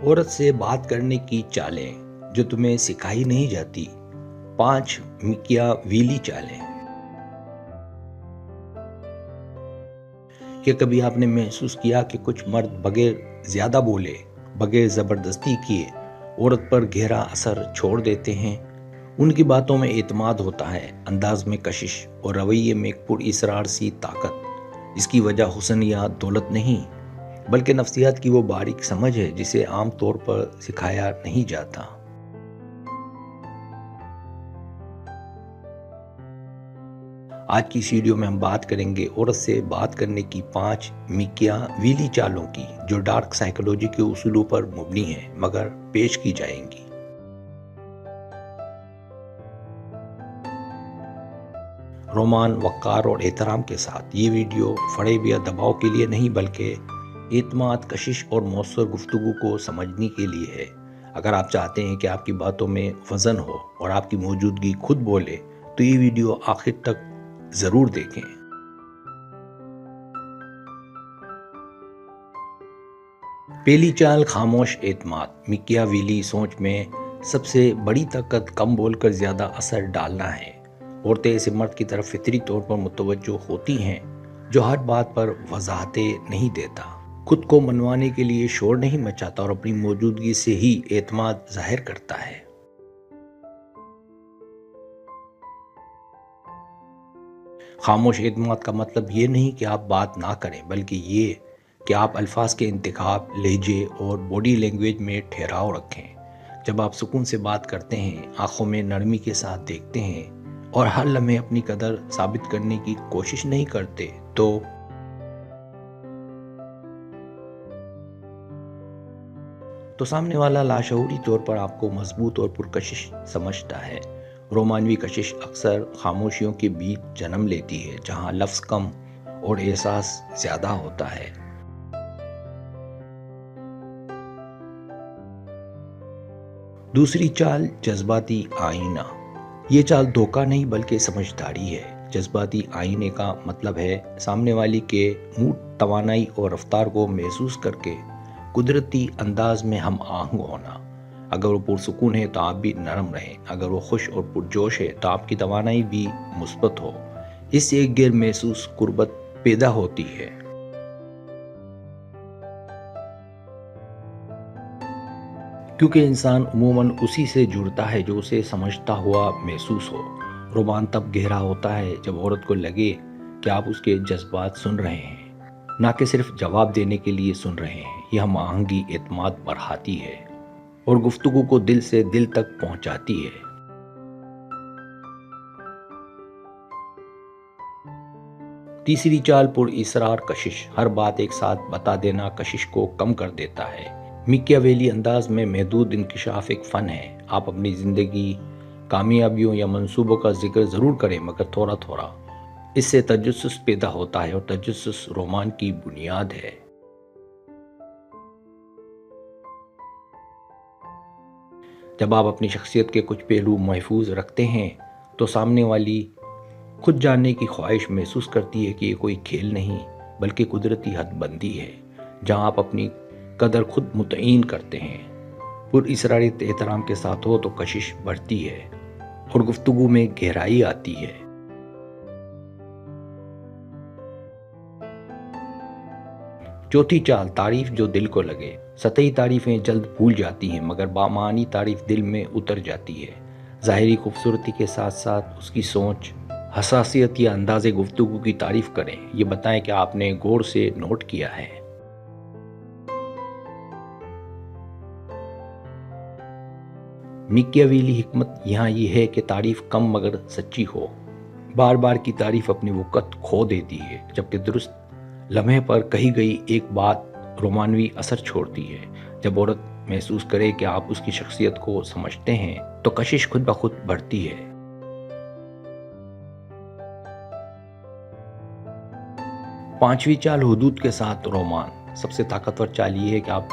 عورت سے بات کرنے کی چالیں جو تمہیں سکھائی نہیں جاتی، 5 میکیاویلی چالیں۔ کہ کبھی آپ نے محسوس کیا کہ کچھ مرد بغیر زیادہ بولے، بغیر زبردستی کیے عورت پر گہرا اثر چھوڑ دیتے ہیں؟ ان کی باتوں میں اعتماد ہوتا ہے، انداز میں کشش اور رویے میں ایک پر اسرار سی طاقت۔ اس کی وجہ حسن یا دولت نہیں، بلکہ نفسیات کی وہ باریک سمجھ ہے جسے عام طور پر سکھایا نہیں جاتا۔ آج کی اس ویڈیو میں ہم بات کریں گے عورت سے بات کرنے کی 5 میکیاویلی چالوں کی، جو ڈارک سائیکالوجی کے اصولوں پر مبنی ہیں مگر پیش کی جائیں گی۔ رومان، وقار اور احترام کے ساتھ یہ ویڈیو فریب یا دباؤ کے لیے نہیں، بلکہ اعتماد، کشش اور مؤثر گفتگو کو سمجھنے کے لیے ہے۔ اگر آپ چاہتے ہیں کہ آپ کی باتوں میں وزن ہو اور آپ کی موجودگی خود بولے تو یہ ویڈیو آخر تک ضرور دیکھیں۔ پہلی چال، خاموش اعتماد۔ میکیاویلی سوچ میں سب سے بڑی طاقت کم بول کر زیادہ اثر ڈالنا ہے۔ عورتیں ایسے مرد کی طرف فطری طور پر متوجہ ہوتی ہیں جو ہر بات پر وضاحتیں نہیں دیتا، خود کو منوانے کے لیے شور نہیں مچاتا اور اپنی موجودگی سے ہی اعتماد ظاہر کرتا ہے۔ خاموش اعتماد کا مطلب یہ نہیں کہ آپ بات نہ کریں، بلکہ یہ کہ آپ الفاظ کے انتخاب، لہجے اور باڈی لینگویج میں ٹھہراؤ رکھیں۔ جب آپ سکون سے بات کرتے ہیں، آنکھوں میں نرمی کے ساتھ دیکھتے ہیں اور ہر لمحے اپنی قدر ثابت کرنے کی کوشش نہیں کرتے تو سامنے والا لاشعوری طور پر آپ کو مضبوط اور پرکشش سمجھتا ہے۔ رومانوی کشش اکثر خاموشیوں کے بیچ جنم لیتی ہے، جہاں لفظ کم اور احساس زیادہ ہوتا ہے۔ دوسری چال، جذباتی آئینہ۔ یہ چال دھوکہ نہیں بلکہ سمجھداری ہے۔ جذباتی آئینے کا مطلب ہے سامنے والی کے موڈ، توانائی اور رفتار کو محسوس کر کے قدرتی انداز میں ہم آہنگ ہونا۔ اگر وہ پرسکون ہے تو آپ بھی نرم رہیں، اگر وہ خوش اور پرجوش ہے تو آپ کی توانائی بھی مثبت ہو۔ اس سے ایک غیر محسوس قربت پیدا ہوتی ہے۔ کیونکہ انسان عموماً اسی سے جڑتا ہے جو اسے سمجھتا ہوا محسوس ہو۔ رومان تب گہرا ہوتا ہے جب عورت کو لگے کہ آپ اس کے جذبات سن رہے ہیں، نہ کہ صرف جواب دینے کے لیے سن رہے ہیں۔ یہ ہم آہنگی اعتماد بڑھاتی ہے اور گفتگو کو دل سے دل تک پہنچاتی ہے۔ تیسری چال، پر اسرار کشش۔ ہر بات ایک ساتھ بتا دینا کشش کو کم کر دیتا ہے۔ میکیاویلی انداز میں محدود انکشاف ایک فن ہے۔ آپ اپنی زندگی، کامیابیوں یا منصوبوں کا ذکر ضرور کریں، مگر تھوڑا تھوڑا۔ اس سے تجسس پیدا ہوتا ہے اور تجسس رومان کی بنیاد ہے۔ جب آپ اپنی شخصیت کے کچھ پہلو محفوظ رکھتے ہیں تو سامنے والی خود جاننے کی خواہش محسوس کرتی ہے کہ یہ کوئی کھیل نہیں بلکہ قدرتی حد بندی ہے، جہاں آپ اپنی قدر خود متعین کرتے ہیں۔ پر اسراری احترام کے ساتھ ہو تو کشش بڑھتی ہے اور گفتگو میں گہرائی آتی ہے۔ چوتھی چال، تعریف جو دل کو لگے۔ سطحی تعریفیں جلد بھول جاتی ہیں مگر بامعنی تعریف دل میں اتر جاتی ہے۔ ظاہری خوبصورتی کے ساتھ ساتھ اس کی سوچ، حساسیت یا انداز گفتگو کی تعریف کریں۔ یہ بتائیں کہ آپ نے غور سے نوٹ کیا ہے۔ میکیاویلی حکمت یہاں یہ ہے کہ تعریف کم مگر سچی ہو۔ بار بار کی تعریف اپنی وقت کھو دیتی ہے، جبکہ درست لمحے پر کہی گئی ایک بات رومانوی اثر چھوڑتی ہے۔ جب عورت محسوس کرے کہ آپ اس کی شخصیت کو سمجھتے ہیں تو کشش خود بخود بڑھتی ہے۔ پانچویں چال، حدود کے ساتھ رومان۔ سب سے طاقتور چال یہ ہے کہ آپ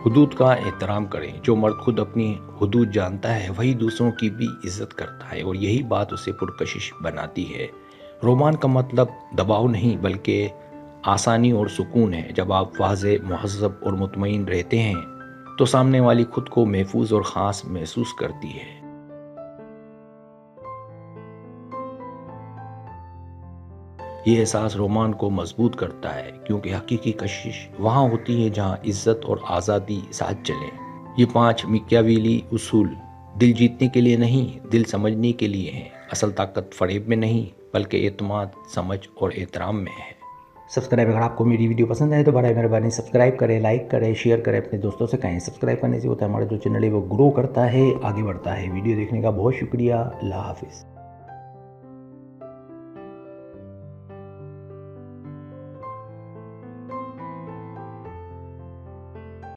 حدود کا احترام کریں۔ جو مرد خود اپنی حدود جانتا ہے وہی دوسروں کی بھی عزت کرتا ہے، اور یہی بات اسے پرکشش بناتی ہے۔ رومان کا مطلب دباؤ نہیں بلکہ آسانی اور سکون ہے۔ جب آپ واضح، مہذب اور مطمئن رہتے ہیں تو سامنے والی خود کو محفوظ اور خاص محسوس کرتی ہے۔ یہ احساس رومان کو مضبوط کرتا ہے کیونکہ حقیقی کشش وہاں ہوتی ہے جہاں عزت اور آزادی ساتھ چلیں۔ یہ 5 میکیاویلی اصول دل جیتنے کے لیے نہیں، دل سمجھنے کے لیے ہیں۔ اصل طاقت فریب میں نہیں بلکہ اعتماد، سمجھ اور احترام میں ہے۔ سبسکرائب اگر آپ کو میری ویڈیو پسند آئے تو برائے مہربانی سبسکرائب کریں، لائک کریں، شیئر کریں، اپنے دوستوں سے کہیں۔ سبسکرائب کرنے سے ہوتا ہے ہمارا جو چینل ہے وہ گرو کرتا ہے، آگے بڑھتا ہے۔ ویڈیو دیکھنے کا بہت شکریہ۔ اللہ حافظ۔